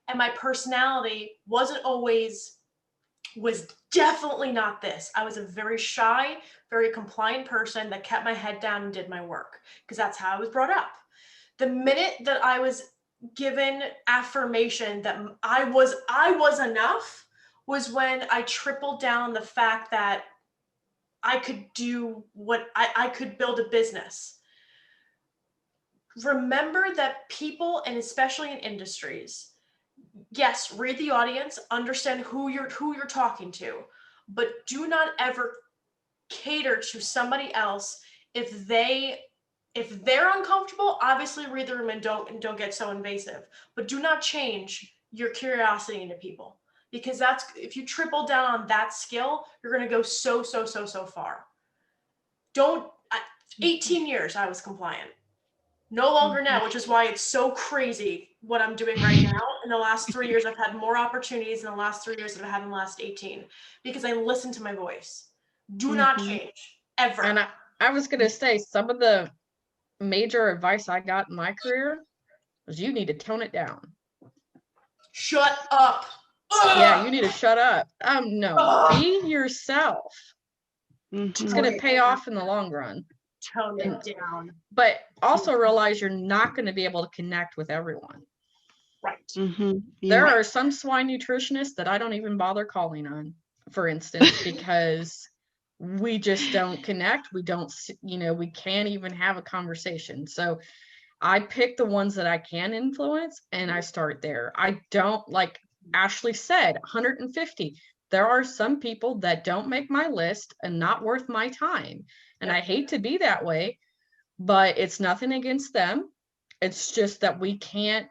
And my personality was definitely not this. I was a very shy, very compliant person that kept my head down and did my work, because that's how I was brought up. The minute that I was given affirmation that I was enough was when I tripled down the fact that I could do what I could build a business. Remember that people, and especially in industries, yes, read the audience, understand who you're talking to, but do not ever cater to somebody else if they're uncomfortable. Obviously read the room and don't get so invasive, but do not change your curiosity into people, because that's, if you triple down on that skill, you're going to go so far. 18 years I was compliant. No longer now, which is why it's so crazy what I'm doing right now. In the last 3 years, I've had more opportunities in the last 3 years than I've had in the last 18, because I listen to my voice. Do not change, ever. And I was going to say, some of the major advice I got in my career was, you need to tone it down. Shut up. Yeah, you need to shut up. No, be yourself. It's going to pay off in the long run. Tone it down. But also realize you're not going to be able to connect with everyone. Right. There are some swine nutritionists that I don't even bother calling on, for instance, because we just don't connect. We don't, we can't even have a conversation. So I pick the ones that I can influence and I start there. I don't, like Ashley said, 150. There are some people that don't make my list and not worth my time. And I hate to be that way, but it's nothing against them. It's just that we can't,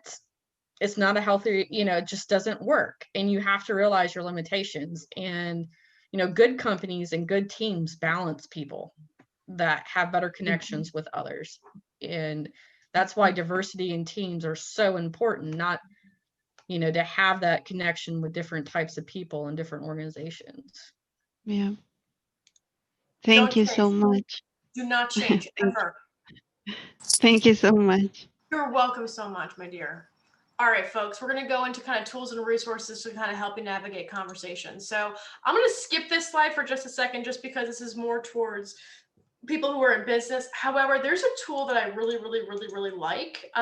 it's not a healthy, it just doesn't work. And you have to realize your limitations. And, good companies and good teams balance people that have better connections with others. And that's why diversity in teams are so important, not, to have that connection with different types of people and different organizations. Yeah. Thank you so much. Do not change ever. Thank you so much. You're welcome so much, my dear. All right, folks, we're going to go into kind of tools and resources to kind of help you navigate conversations. So I'm going to skip this slide for just a second, just because this is more towards people who are in business. However, there's a tool that I really like,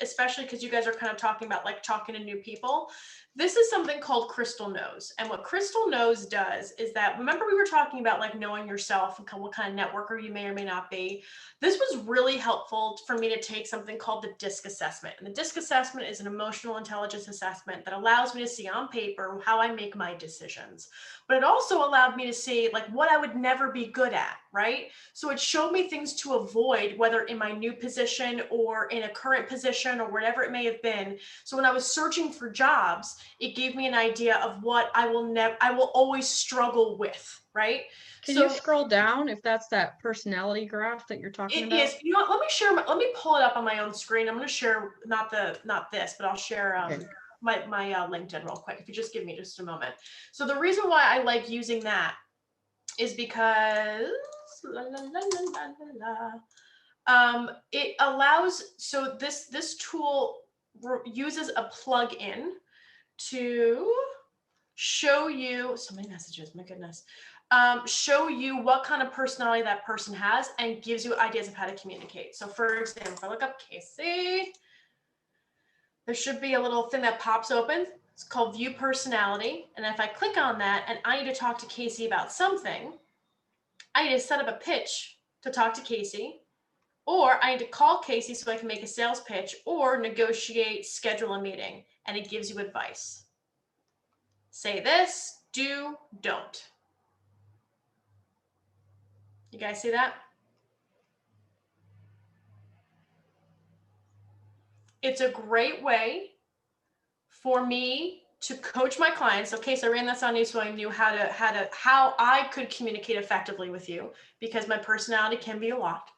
especially because you guys are kind of talking about like talking to new people. This is something called Crystal Knows. And what Crystal Knows does is that, remember we were talking about like knowing yourself and what kind of networker you may or may not be. This was really helpful for me to take something called the DISC assessment. And the DISC assessment is an emotional intelligence assessment that allows me to see on paper how I make my decisions. But it also allowed me to see like what I would never be good at, right? So it showed me things to avoid, whether in my new position or in a current position or whatever it may have been. So when I was searching for jobs, it gave me an idea of what I will always struggle with, right? Can you scroll down if that's that personality graph that you're talking about? It is. You know what? Let me share. Let me pull it up on my own screen. I'm going to share not this, but I'll share my LinkedIn real quick. If you just give me just a moment. So the reason why I like using that is because it allows. So this tool uses a plug-in to show you so many messages. My goodness. Show you what kind of personality that person has and gives you ideas of how to communicate. So for example, if I look up Casey, there should be a little thing that pops open. It's called View Personality. And if I click on that and I need to talk to Casey about something, I need to set up a pitch to talk to Casey, or I need to call Casey so I can make a sales pitch or negotiate, schedule a meeting, and it gives you advice. Say this, do, don't. You guys see that? It's a great way for me to coach my clients. Okay, so I ran this on you so I knew how I could communicate effectively with you, because my personality can be a lot.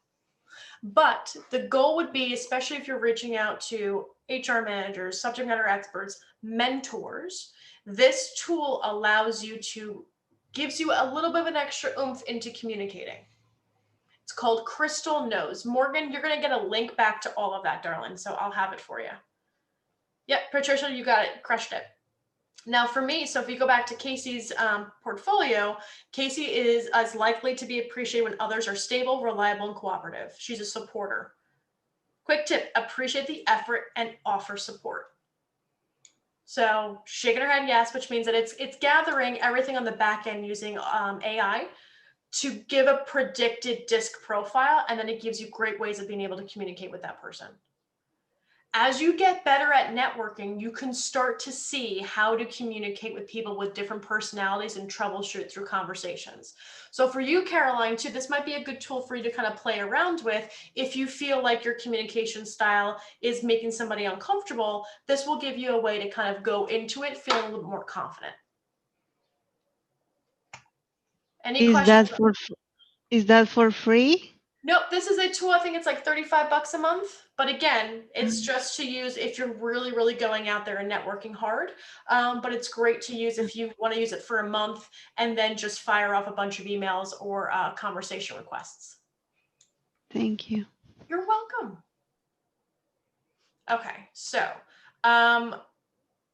But the goal would be, especially if you're reaching out to HR managers, subject matter experts, mentors, this tool allows you to, gives you a little bit of an extra oomph into communicating. It's called Crystal Knows. Morgan, you're going to get a link back to all of that, darling. So I'll have it for you. Yep, Patricia, you got it. Crushed it. Now for me, so if you go back to Casey's portfolio, Casey is as likely to be appreciated when others are stable, reliable, and cooperative. She's a supporter. Quick tip, appreciate the effort and offer support. So shaking her head yes, which means that it's gathering everything on the back end using AI to give a predicted DISC profile, and then it gives you great ways of being able to communicate with that person. As you get better at networking, you can start to see how to communicate with people with different personalities and troubleshoot through conversations. So for you, Caroline, too, this might be a good tool for you to kind of play around with. If you feel like your communication style is making somebody uncomfortable, this will give you a way to kind of go into it feeling a little more confident. Any questions? Is that for free? Nope, this is a tool. I think it's like $35 a month. But again, it's just to use if you're really going out there and networking hard. But it's great to use if you want to use it for a month and then just fire off a bunch of emails or conversation requests. Thank you. You're welcome. Okay, so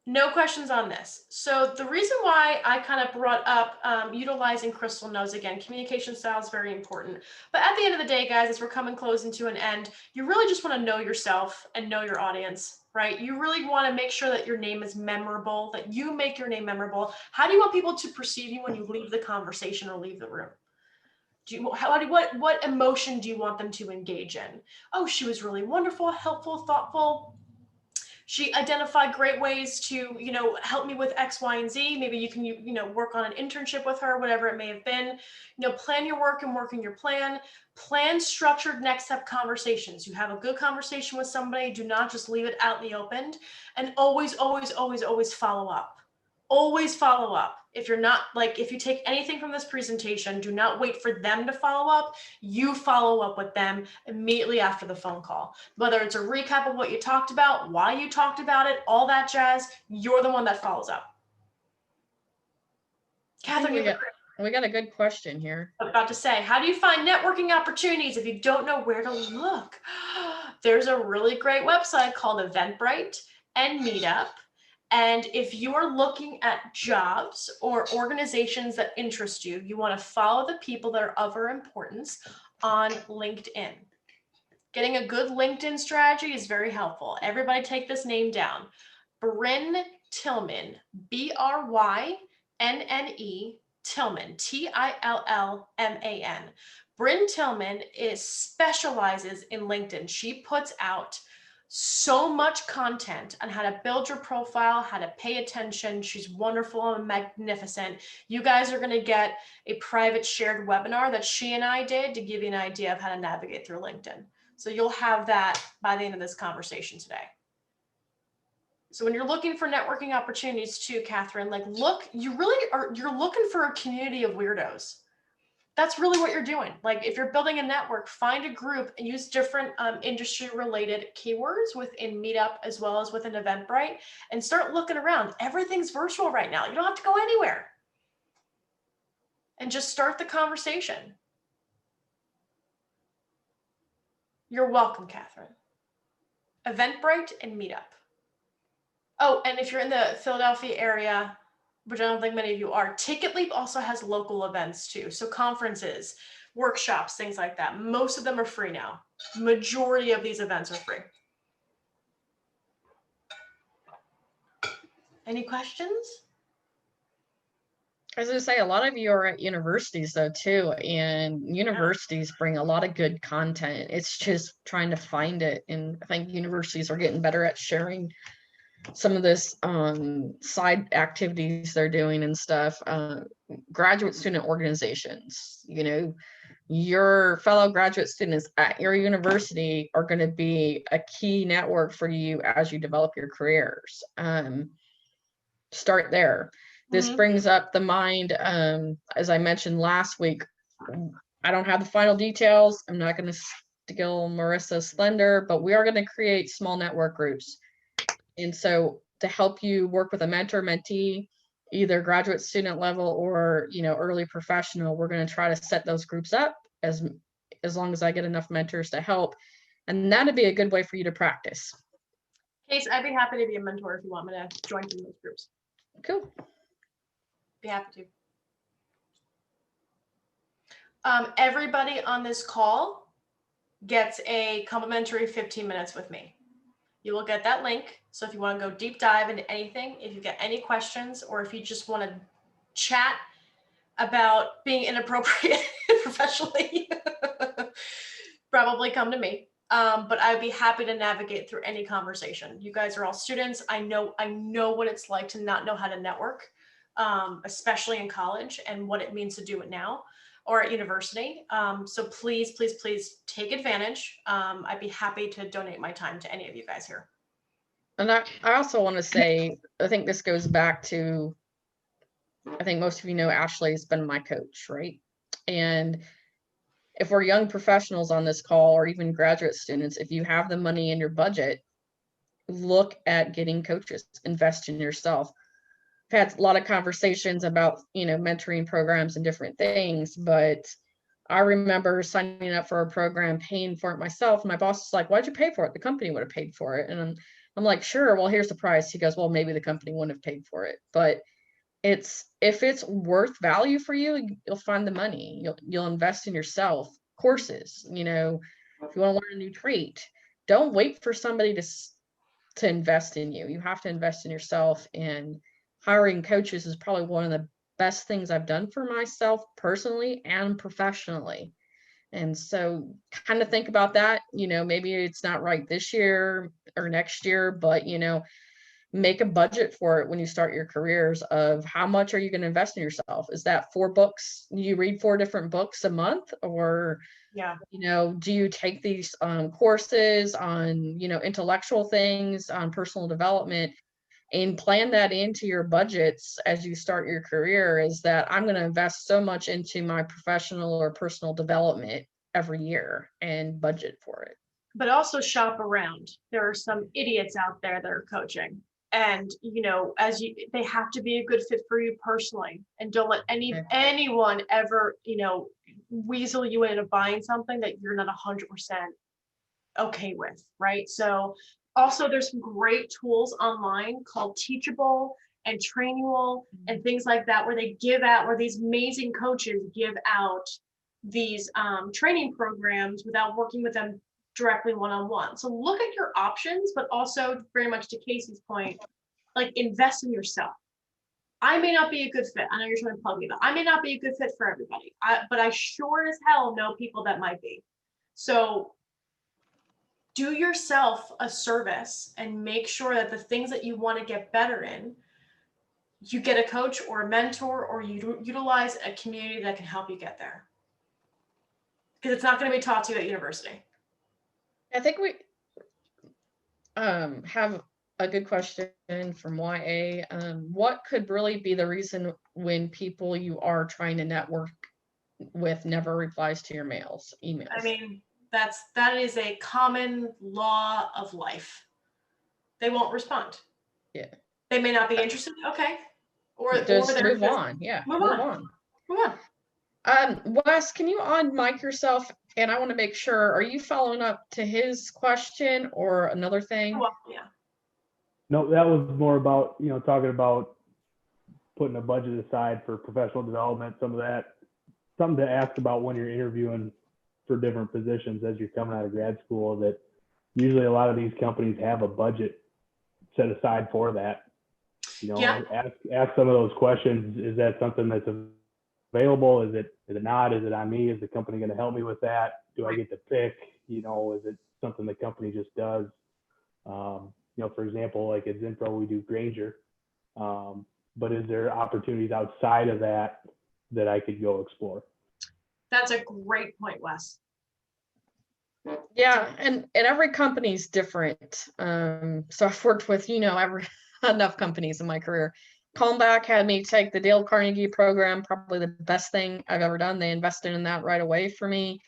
no questions on this. So the reason why I kind of brought up utilizing Crystal Knows, again, communication style is very important. But at the end of the day, guys, as we're coming close into an end, you really just want to know yourself and know your audience, right? You really want to make sure that your name is memorable, that you make your name memorable. How do you want people to perceive you when you leave the conversation or leave the room? What emotion do you want them to engage in? Oh, she was really wonderful, helpful, thoughtful. She identified great ways to, you know, help me with X, Y, and Z. Maybe you can, you know, work on an internship with her, whatever it may have been. You know, plan your work and work in your plan. Plan structured next step conversations. You have a good conversation with somebody, do not just leave it out in the open. And always, always, always, always follow up. Always follow up. If you're not, like, if you take anything from this presentation, do not wait for them to follow up. You follow up with them immediately after the phone call. Whether it's a recap of what you talked about, why you talked about it, all that jazz, you're the one that follows up. Catherine, we got a good question here. I'm about to say, how do you find networking opportunities if you don't know where to look? There's a really great website called Eventbrite and Meetup. And if you are looking at jobs or organizations that interest you, you want to follow the people that are of our importance on LinkedIn. Getting a good LinkedIn strategy is very helpful. Everybody take this name down. Brynne Tillman, BRYNNE Tillman, TILLMAN. Brynne Tillman specializes in LinkedIn. She puts out so much content on how to build your profile, how to pay attention. She's wonderful and magnificent. You guys are going to get a private shared webinar that she and I did to give you an idea of how to navigate through LinkedIn. So you'll have that by the end of this conversation today. So when you're looking for networking opportunities too, Catherine, like look, you're looking for a community of weirdos. That's really what you're doing. Like if you're building a network, find a group and use different industry related keywords within Meetup as well as within Eventbrite and start looking around. Everything's virtual right now. You don't have to go anywhere. And just start the conversation. You're welcome, Catherine. Eventbrite and Meetup. Oh, and if you're in the Philadelphia area, which I don't think many of you are, TicketLeap also has local events too. So conferences, workshops, things like that. Most of them are free now. Majority of these events are free. Any questions? I was going to say, a lot of you are at universities though too, and universities bring a lot of good content. It's just trying to find it. And I think universities are getting better at sharing some of this side activities they're doing and stuff. Graduate student organizations, you know, your fellow graduate students at your university are going to be a key network for you as you develop your careers. Start there. This brings up the mind, as I mentioned last week, I don't have the final details. I'm not going to steal Marissa's thunder, but we are going to create small network groups. And so to help you work with a mentor, mentee, either graduate student level or, you know, early professional, we're going to try to set those groups up as long as I get enough mentors to help. And that'd be a good way for you to practice. Case, I'd be happy to be a mentor if you want me to join in those groups. Cool. Be happy to. Everybody on this call gets a complimentary 15 minutes with me. You will get that link. So if you want to go deep dive into anything, if you get any questions, or if you just want to chat about being inappropriate professionally, probably come to me. But I'd be happy to navigate through any conversation. You guys are all students. I know what it's like to not know how to network, especially in college, and what it means to do it now or at university. So please, please, please take advantage. I'd be happy to donate my time to any of you guys here. And I also want to say, I think this goes back to, I think most of you know, Ashley's been my coach, right? And if we're young professionals on this call, or even graduate students, if you have the money in your budget, look at getting coaches, invest in yourself. I've had a lot of conversations about, you know, mentoring programs and different things, but I remember signing up for a program, paying for it myself. My boss was like, why'd you pay for it? The company would have paid for it. And I'm like, sure, well, here's the price. He goes, well, maybe the company wouldn't have paid for it. But if it's worth value for you, you'll find the money. You'll invest in yourself. Courses, you know, if you want to learn a new trait, don't wait for somebody to invest in you. You have to invest in yourself, and hiring coaches is probably one of the best things I've done for myself personally and professionally. And so kind of think about that, maybe it's not right this year or next year, but, make a budget for it when you start your careers of how much are you going to invest in yourself? Is that 4 books? You read 4 different books a month, or, Yeah. do you take these courses on, intellectual things, on personal development, and plan that into your budgets as you start your career? Is that I'm going to invest so much into my professional or personal development every year and budget for it. But also shop around. There are some idiots out there that are coaching. And, they have to be a good fit for you personally. And don't let anyone ever, weasel you into buying something that you're not 100% okay with, right? So also there's some great tools online called Teachable and Trainual and things like that, where these amazing coaches give out these training programs without working with them directly one-on-one. So look at your options, but also very much to Casey's point, like invest in yourself. I may not be a good fit. I know you're trying to plug me, but I may not be a good fit for everybody. But I sure as hell know people that might be. So do yourself a service and make sure that the things that you want to get better in, you get a coach or a mentor, or you utilize a community that can help you get there. Because it's not going to be taught to you at university. I think we have a good question from YA. What could really be the reason when people you are trying to network with never replies to your emails? I mean, that is a common law of life. They won't respond. Yeah. They may not be interested. Okay. Or just move on. Yeah. Move on. Wes, can you on-mic yourself? And I want to make sure, are you following up to his question or another thing? Well, yeah. No, that was more about, talking about putting a budget aside for professional development, some of that, something to ask about when you're interviewing for different positions as you're coming out of grad school, that usually a lot of these companies have a budget set aside for that. Ask some of those questions. Is that something that's available? Is it not? Is it on me? Is the company going to help me with that? Do I get to pick? Is it something the company just does? For example, like at Zinpro, we do Granger, but is there opportunities outside of that I could go explore? That's a great point, Wes. Yeah, and every company's different. So I've worked with, enough companies in my career. Calmback had me take the Dale Carnegie program, probably the best thing I've ever done. They invested in that right away for me.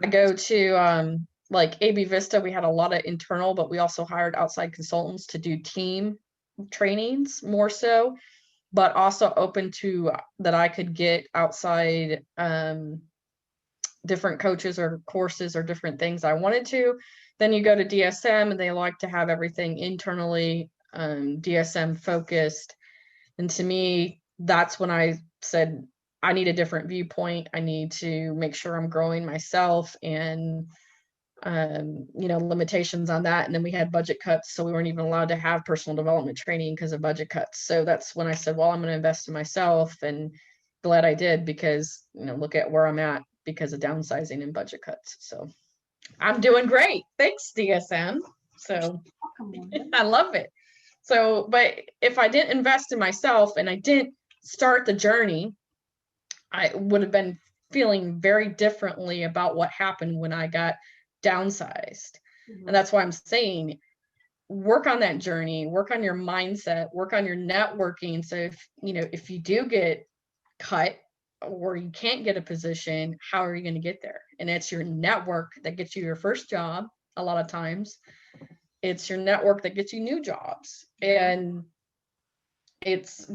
I go to like AB Vista, we had a lot of internal, but we also hired outside consultants to do team trainings more so, but also open to that I could get outside different coaches or courses or different things I wanted to. Then you go to DSM and they like to have everything internally DSM focused. And to me, that's when I said, I need a different viewpoint. I need to make sure I'm growing myself and, limitations on that. And then we had budget cuts. So we weren't even allowed to have personal development training because of budget cuts. So that's when I said, well, I'm going to invest in myself, and glad I did, because, look at where I'm at because of downsizing and budget cuts. So I'm doing great. Thanks, DSM. So I love it. So, but if I didn't invest in myself and I didn't start the journey, I would have been feeling very differently about what happened when I got downsized. And that's why I'm saying, work on that journey, work on your mindset, work on your networking. So if you do get cut or you can't get a position, how are you going to get there? And it's your network that gets you your first job. A lot of times it's your network that gets you new jobs. And it's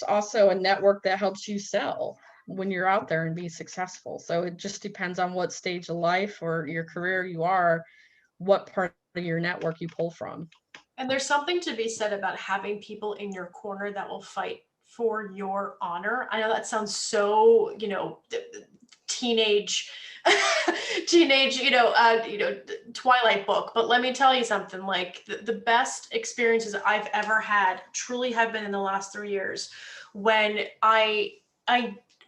also a network that helps you sell when you're out there and be successful. So it just depends on what stage of life or your career you are, what part of your network you pull from. And there's something to be said about having people in your corner that will fight for your honor. I know that sounds so, teenage, Twilight book, but let me tell you something, like the best experiences I've ever had truly have been in the last 3 years when I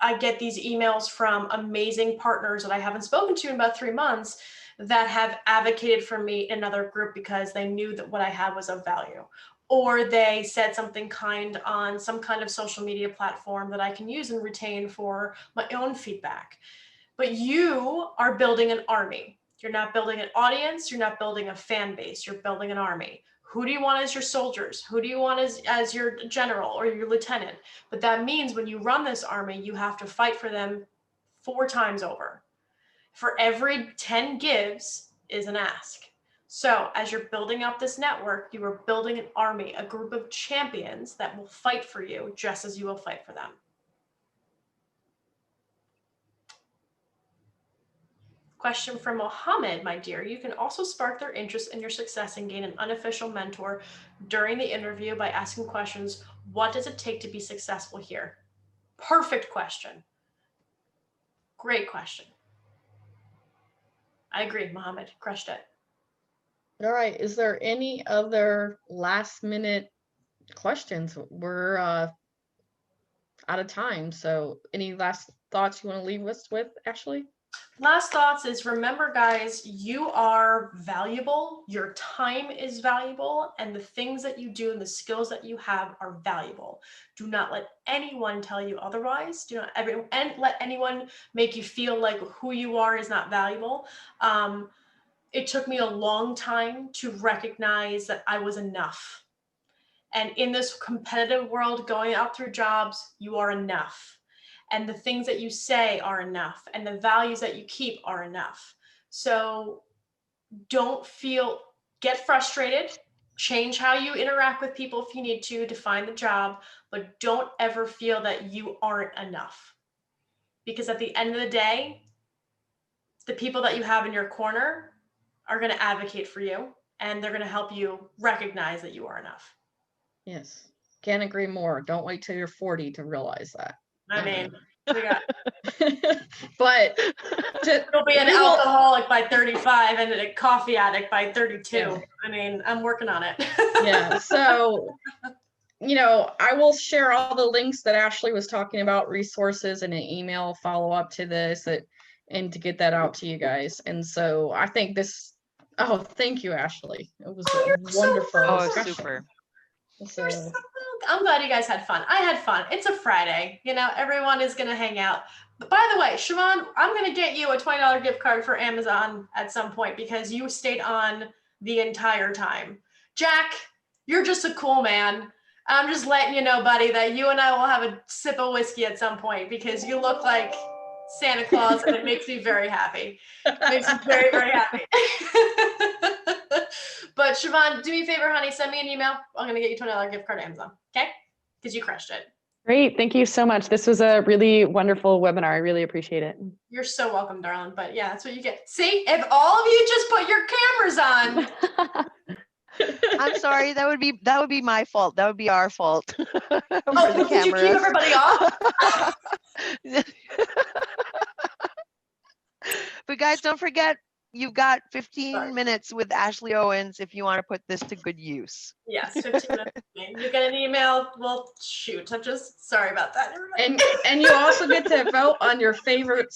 I get these emails from amazing partners that I haven't spoken to in about 3 months that have advocated for me in another group because they knew that what I had was of value. Or they said something kind on some kind of social media platform that I can use and retain for my own feedback. But you are building an army. You're not building an audience. You're not building a fan base. You're building an army. Who do you want as your soldiers? Who do you want as your general or your lieutenant? But that means when you run this army, you have to fight for them 4 times over. For every 10 gives is an ask. So as you're building up this network, you are building an army, a group of champions that will fight for you just as you will fight for them. Question from Mohammed, my dear. You can also spark their interest in your success and gain an unofficial mentor during the interview by asking questions. What does it take to be successful here? Perfect question. Great question. I agree, Mohammed. Crushed it. All right. Is there any other last minute questions? We're out of time. So any last thoughts you want to leave us with, Ashley? Last thoughts is, remember guys, you are valuable, your time is valuable, and the things that you do and the skills that you have are valuable. Do not let anyone tell you otherwise. Do not let anyone make you feel like who you are is not valuable. It took me a long time to recognize that I was enough. And in this competitive world, going out through jobs, you are enough. And the things that you say are enough, and the values that you keep are enough. So don't get frustrated, change how you interact with people if you need to find the job, but don't ever feel that you aren't enough. Because at the end of the day, the people that you have in your corner are going to advocate for you, and they're going to help you recognize that you are enough. Yes. Can't agree more. Don't wait till you're 40 to realize that. I mean, we got but you'll be an alcoholic by 35 and a coffee addict by 32. Yeah. I mean, I'm working on it. Yeah. So, I will share all the links that Ashley was talking about, resources, and an email follow up to this and to get that out to you guys. And so I think thank you, Ashley. It was a wonderful discussion. Super. So, I'm glad you guys had fun. I had fun. It's a Friday. Everyone is going to hang out. But by the way, Siobhan, I'm going to get you a $20 gift card for Amazon at some point because you stayed on the entire time. Jack, you're just a cool man. I'm just letting you know, buddy, that you and I will have a sip of whiskey at some point because you look like Santa Claus and it makes me very happy. It makes me very, very happy. But Siobhan, do me a favor, honey, send me an email. I'm going to get you a $20 gift card to Amazon, okay? Because you crushed it. Great. Thank you so much. This was a really wonderful webinar. I really appreciate it. You're so welcome, darling. But yeah, that's what you get. See, if all of you just put your cameras on. I'm sorry. That would be my fault. That would be our fault. Oh, did you keep everybody off? But guys, don't forget, you've got 15 minutes with Ashley Owens if you want to put this to good use. Yes, 15 minutes. You get an email. Well, shoot. I'm just sorry about that, everybody. And you also get to vote on your favorite